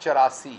84,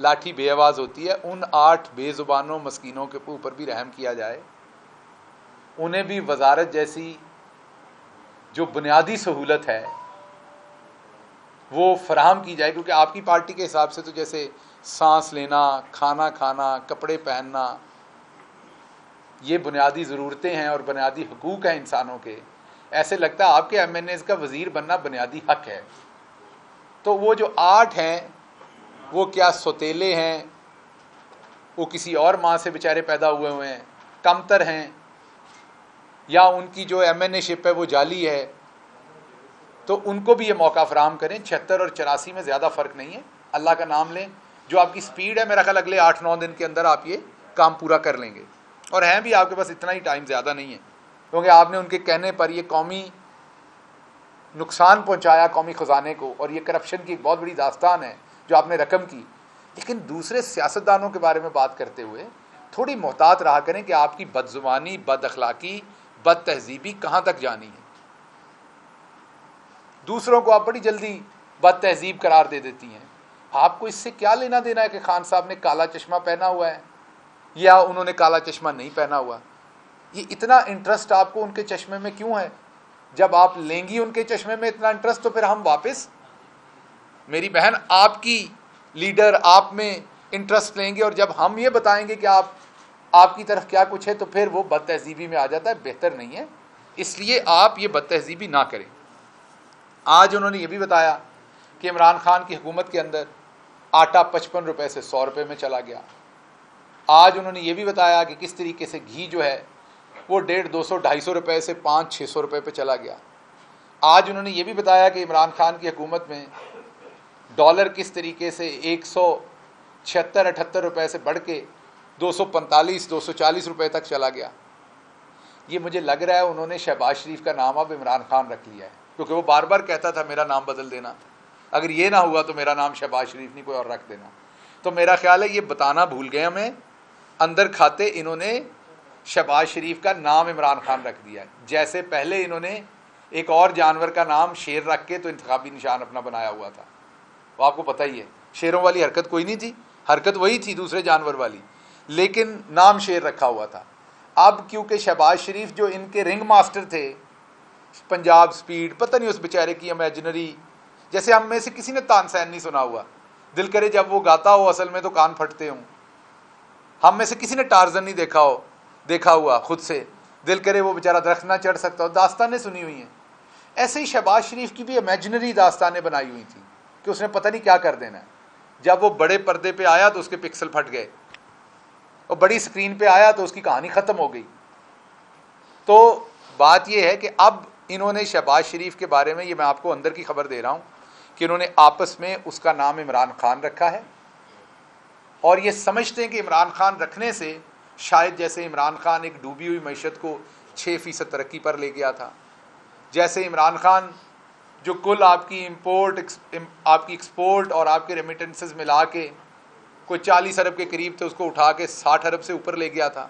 لاٹھی بے آواز ہوتی ہے. ان 8 بے زبانوں مسکینوں کے اوپر بھی رحم کیا جائے, انہیں بھی وزارت جیسی جو بنیادی سہولت ہے وہ فراہم کی جائے, کیونکہ آپ کی پارٹی کے حساب سے تو جیسے سانس لینا, کھانا کھانا, کپڑے پہننا, یہ بنیادی ضرورتیں ہیں اور بنیادی حقوق ہیں انسانوں کے. ایسے لگتا ہے آپ کے ایم این ایز کا وزیر بننا بنیادی حق ہے. تو وہ جو 8 ہیں وہ کیا سوتیلے ہیں, وہ کسی اور ماں سے بیچارے پیدا ہوئے ہیں, کمتر ہیں, یا ان کی جو ایم این اے شپ ہے وہ جعلی ہے؟ تو ان کو بھی یہ موقع فراہم کریں. 76 اور 84 میں زیادہ فرق نہیں ہے. اللہ کا نام لیں, جو آپ کی سپیڈ ہے میرا خیال اگلے 8-9 دن کے اندر آپ یہ کام پورا کر لیں گے. اور ہیں بھی آپ کے پاس اتنا ہی ٹائم زیادہ نہیں ہے, کیونکہ آپ نے ان کے کہنے پر یہ قومی نقصان پہنچایا قومی خزانے کو, اور یہ کرپشن کی ایک بہت بڑی داستان ہے جو آپ نے رقم کی. لیکن دوسرے سیاستدانوں کے بارے میں بات کرتے ہوئے تھوڑی محتاط رہا کریں کہ آپ کی بد زبانی, بد اخلاقی, بد تہذیبی کہاں تک جانی ہے. دوسروں کو آپ بڑی جلدی بد تہذیب قرار دے دیتی ہیں. آپ کو اس سے کیا لینا دینا ہے کہ خان صاحب نے کالا چشمہ پہنا ہوا ہے یا انہوں نے کالا چشمہ نہیں پہنا ہوا؟ یہ اتنا انٹرسٹ آپ کو ان کے چشمے میں کیوں ہے؟ جب آپ لیں گی ان کے چشمے میں اتنا انٹرسٹ, تو پھر ہم واپس, میری بہن, آپ کی لیڈر آپ میں انٹرسٹ لیں گے, اور جب ہم یہ بتائیں گے کہ آپ کی طرف کیا کچھ ہے تو پھر وہ بد تہذیبی میں آ جاتا ہے. بہتر نہیں ہے, اس لیے آپ یہ بد تہذیبی نہ کریں. آج انہوں نے یہ بھی بتایا کہ عمران خان کی حکومت کے اندر آٹا 55 روپے سے 100 روپے میں چلا گیا. آج انہوں نے یہ بھی بتایا کہ کس طریقے سے گھی جو ہے وہ 150-200-250 روپے سے 500-600 روپے پہ چلا گیا. آج انہوں نے یہ بھی بتایا کہ عمران خان کی حکومت میں ڈالر کس طریقے سے 176-78 روپے سے بڑھ کے 245-240 روپے تک چلا گیا. یہ مجھے لگ رہا ہے انہوں نے شہباز شریف کا نام اب عمران خان رکھ لیا ہے, کیونکہ وہ بار بار کہتا تھا میرا نام بدل دینا, اگر یہ نہ ہوا تو میرا نام شہباز شریف نہیں کوئی اور رکھ دینا. تو میرا خیال ہے یہ بتانا بھول گئے ہمیں, اندر کھاتے انہوں نے شہباز شریف کا نام عمران خان رکھ دیا ہے. جیسے پہلے انہوں نے ایک اور جانور کا نام شیر رکھ کے تو انتخابی نشان اپنا بنایا ہوا تھا, وہ آپ کو پتہ ہی ہے. شیروں والی حرکت کوئی نہیں تھی, حرکت وہی تھی دوسرے جانور والی, لیکن نام شیر رکھا ہوا تھا. اب کیونکہ شہباز شریف جو ان کے رنگ ماسٹر تھے, پنجاب سپیڈ, پتہ نہیں اس بیچارے کی امیجنری, جیسے ہم میں سے کسی نے تانسین نہیں سنا ہوا, دل کرے جب وہ گاتا ہو اصل میں تو کان پھٹتے ہوں. ہم میں سے کسی نے ٹارزن نہیں دیکھا ہوا خود سے, دل کرے وہ بیچارہ درخت نہ چڑھ سکتا ہو. داستانیں سنی ہوئی ہیں. ایسے ہی شہباز شریف کی بھی امیجنری داستانیں بنائی ہوئی تھیں کہ اس نے پتہ نہیں کیا کر دینا ہے. جب وہ بڑے پردے پہ آیا تو اس کے پکسل پھٹ گئے, اور بڑی سکرین پہ آیا تو اس کی کہانی ختم ہو گئی. تو بات یہ ہے کہ اب انہوں نے شہباز شریف کے بارے میں, یہ میں آپ کو اندر کی خبر دے رہا ہوں, کہ انہوں نے آپس میں اس کا نام عمران خان رکھا ہے, اور یہ سمجھتے ہیں کہ عمران خان رکھنے سے شاید جیسے عمران خان ایک ڈوبی ہوئی معیشت کو 6% ترقی پر لے گیا تھا, جیسے عمران خان جو کل آپ کی آپ کی ایکسپورٹ اور آپ کے ریمیٹنسز ملا کے کوئی 40 ارب کے قریب تھے, اس کو اٹھا کے 60 ارب سے اوپر لے گیا تھا.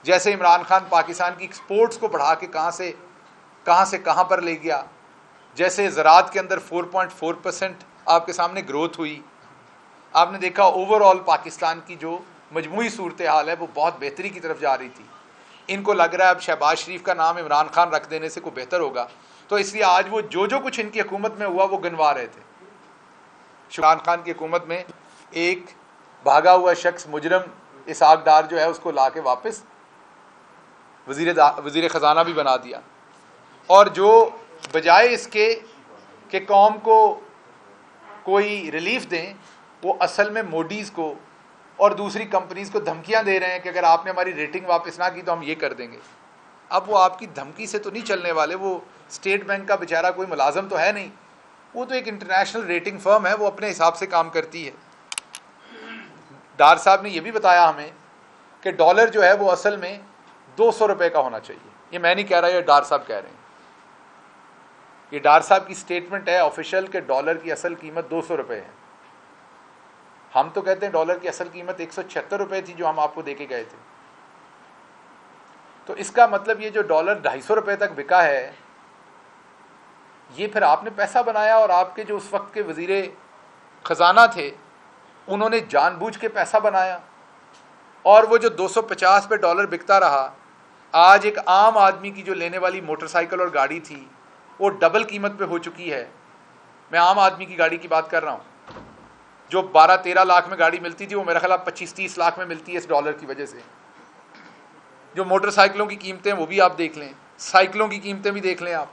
جیسے عمران خان پاکستان کی ایکسپورٹس کو بڑھا کے کہاں سے کہاں پر لے گیا. جیسے زراعت کے اندر 4.4% آپ کے سامنے گروتھ ہوئی. آپ نے دیکھا اوور آل پاکستان کی جو مجموعی صورتحال ہے وہ بہت بہتری کی طرف جا رہی تھی. ان کو لگ رہا ہے اب شہباز شریف کا نام عمران خان رکھ دینے سے کوئی بہتر ہوگا, تو اس لیے آج وہ جو کچھ ان کی حکومت میں ہوا وہ گنوا رہے تھے. عمران خان کی حکومت میں ایک بھاگا ہوا شخص مجرم اسحاق ڈار جو ہے اس کو لا کے واپس وزیر خزانہ بھی بنا دیا, اور جو بجائے اس کے کہ قوم کو کوئی ریلیف دیں, وہ اصل میں موڈیز کو اور دوسری کمپنیز کو دھمکیاں دے رہے ہیں کہ اگر آپ نے ہماری ریٹنگ واپس نہ کی تو ہم یہ کر دیں گے. اب وہ آپ کی دھمکی سے تو نہیں چلنے والے, وہ اسٹیٹ بینک کا بیچارہ کوئی ملازم تو ہے نہیں, وہ تو ایک انٹرنیشنل ریٹنگ فرم ہے, وہ اپنے حساب سے کام کرتی ہے. ڈار صاحب نے یہ بھی بتایا ہمیں کہ ڈالر جو ہے وہ اصل میں 200 روپے کا ہونا چاہیے. یہ میں نہیں کہہ رہا, یہ ڈار صاحب کہہ رہے ہیں. یہ ڈار صاحب کی سٹیٹمنٹ ہے آفیشیل کہ ڈالر کی اصل قیمت 200 روپے ہے. ہم تو کہتے ہیں ڈالر کی اصل قیمت 176 روپے تھی جو ہم آپ کو دے کے گئے تھے. تو اس کا مطلب یہ جو ڈالر 250 روپے تک بکا ہے, یہ پھر آپ نے پیسہ بنایا, اور آپ کے جو اس وقت کے وزیر خزانہ تھے انہوں نے جان بوجھ کے پیسہ بنایا، اور وہ جو 250 پہ ڈالر بکتا رہا، آج ایک عام آدمی کی جو لینے والی موٹر سائیکل اور گاڑی تھی وہ ڈبل قیمت پہ ہو چکی ہے۔ میں عام آدمی کی گاڑی کی بات کر رہا ہوں، جو 12-13 لاکھ میں گاڑی ملتی تھی وہ میرا خیال 25-30 لاکھ میں ملتی ہے اس ڈالر کی وجہ سے۔ جو موٹر سائیکلوں کی قیمتیں وہ بھی آپ دیکھ لیں، سائیکلوں کی قیمتیں بھی دیکھ لیں آپ۔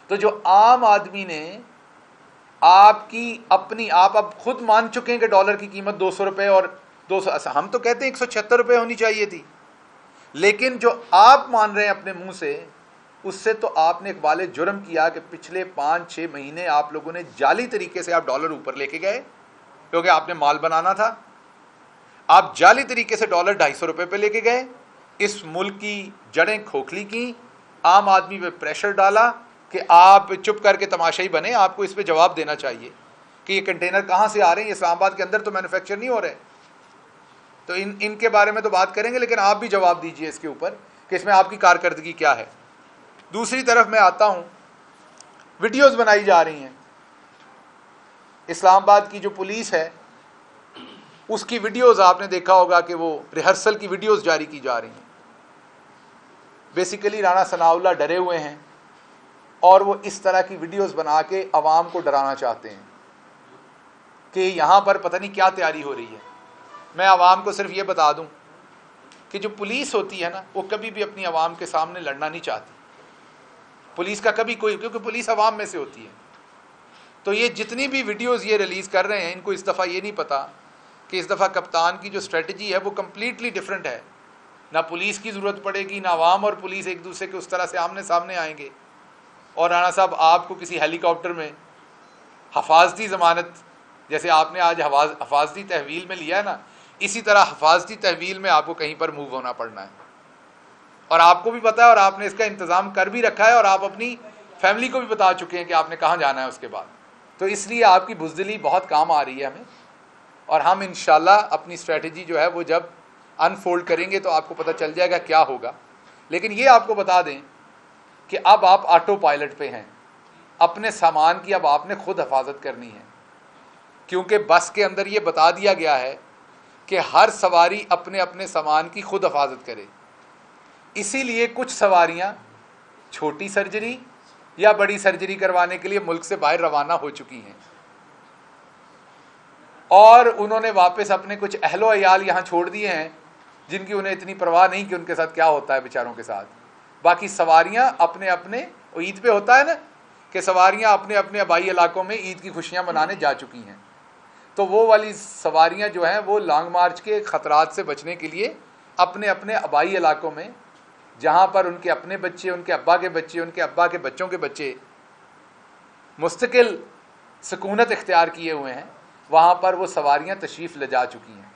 تو جو عام آدمی نے آپ کی اپنی، آپ اب خود مان چکے ہیں کہ ڈالر کی قیمت 200 روپے اور 200، ہم تو کہتے ہیں 176 روپے ہونی چاہیے تھی، لیکن جو آپ مان رہے ہیں اپنے منہ سے، اس سے تو آپ نے اقبال جرم کیا کہ پچھلے 5-6 مہینے آپ لوگوں نے جعلی طریقے سے آپ ڈالر اوپر لے کے گئے، کیونکہ آپ نے مال بنانا تھا۔ آپ جعلی طریقے سے ڈالر 250 روپے پہ لے کے گئے، اس ملک کی جڑیں کھوکھلی کی، عام آدمی پہ پریشر ڈالا کہ آپ چپ کر کے تماشائی بنے۔ آپ کو اس پہ جواب دینا چاہیے کہ یہ کنٹینر کہاں سے آ رہے ہیں، یہ اسلام آباد کے اندر تو مینوفیکچر نہیں ہو رہے۔ تو ان کے بارے میں تو بات کریں گے، لیکن آپ بھی جواب دیجئے اس کے اوپر کہ اس میں آپ کی کارکردگی کیا ہے۔ دوسری طرف میں آتا ہوں، ویڈیوز بنائی جا رہی ہیں، اسلام آباد کی جو پولیس ہے اس کی ویڈیوز آپ نے دیکھا ہوگا کہ وہ ریہرسل کی ویڈیوز جاری کی جا رہی ہیں۔ بیسیکلی رانا ثناء اللہ ڈرے ہوئے ہیں اور وہ اس طرح کی ویڈیوز بنا کے عوام کو ڈرانا چاہتے ہیں کہ یہاں پر پتہ نہیں کیا تیاری ہو رہی ہے۔ میں عوام کو صرف یہ بتا دوں کہ جو پولیس ہوتی ہے نا، وہ کبھی بھی اپنی عوام کے سامنے لڑنا نہیں چاہتی۔ پولیس کا کبھی کوئی، کیونکہ پولیس عوام میں سے ہوتی ہے، تو یہ جتنی بھی ویڈیوز یہ ریلیز کر رہے ہیں، ان کو اس دفعہ یہ نہیں پتا کہ اس دفعہ کپتان کی جو اسٹریٹجی ہے وہ کمپلیٹلی ڈیفرنٹ ہے۔ نہ پولیس کی ضرورت پڑے گی، نہ عوام اور پولیس ایک دوسرے کے اس طرح سے آمنے سامنے آئیں گے۔ اور رانا صاحب آپ کو کسی ہیلی کاپٹر میں حفاظتی ضمانت، جیسے آپ نے آج حفاظتی تحویل میں لیا ہے نا، اسی طرح حفاظتی تحویل میں آپ کو کہیں پر موو ہونا پڑنا ہے، اور آپ کو بھی پتا ہے اور آپ نے اس کا انتظام کر بھی رکھا ہے، اور آپ اپنی فیملی کو بھی بتا چکے ہیں کہ آپ نے کہاں جانا ہے اس کے بعد۔ تو اس لیے آپ کی بزدلی بہت کام آ رہی ہے ہمیں، اور ہم انشاءاللہ اپنی اسٹریٹجی جو ہے وہ جب انفولڈ کریں گے تو آپ کو پتہ چل جائے گا کیا ہوگا۔ لیکن یہ آپ کو بتا دیں کہ اب آپ آٹو پائلٹ پہ ہیں، اپنے سامان کی اب آپ نے خود حفاظت کرنی ہے، کیونکہ بس کے اندر یہ بتا دیا گیا ہے کہ ہر سواری اپنے اپنے سامان کی خود حفاظت کرے۔ اسی لیے کچھ سواریاں چھوٹی سرجری یا بڑی سرجری کروانے کے لیے ملک سے باہر روانہ ہو چکی ہیں، اور انہوں نے واپس اپنے کچھ اہل و عیال یہاں چھوڑ دیے ہیں جن کی انہیں اتنی پرواہ نہیں کہ ان کے ساتھ کیا ہوتا ہے بیچاروں کے ساتھ۔ باقی سواریاں اپنے اپنے، عید پہ ہوتا ہے نا کہ سواریاں اپنے اپنے آبائی علاقوں میں عید کی خوشیاں منانے جا چکی ہیں، تو وہ والی سواریاں جو ہیں وہ لانگ مارچ کے خطرات سے بچنے کے لیے اپنے اپنے آبائی علاقوں میں، جہاں پر ان کے اپنے بچے، ان کے ابا کے بچے، ان کے ابا کے بچوں کے بچے مستقل سکونت اختیار کیے ہوئے ہیں، وہاں پر وہ سواریاں تشریف لے جا چکی ہیں۔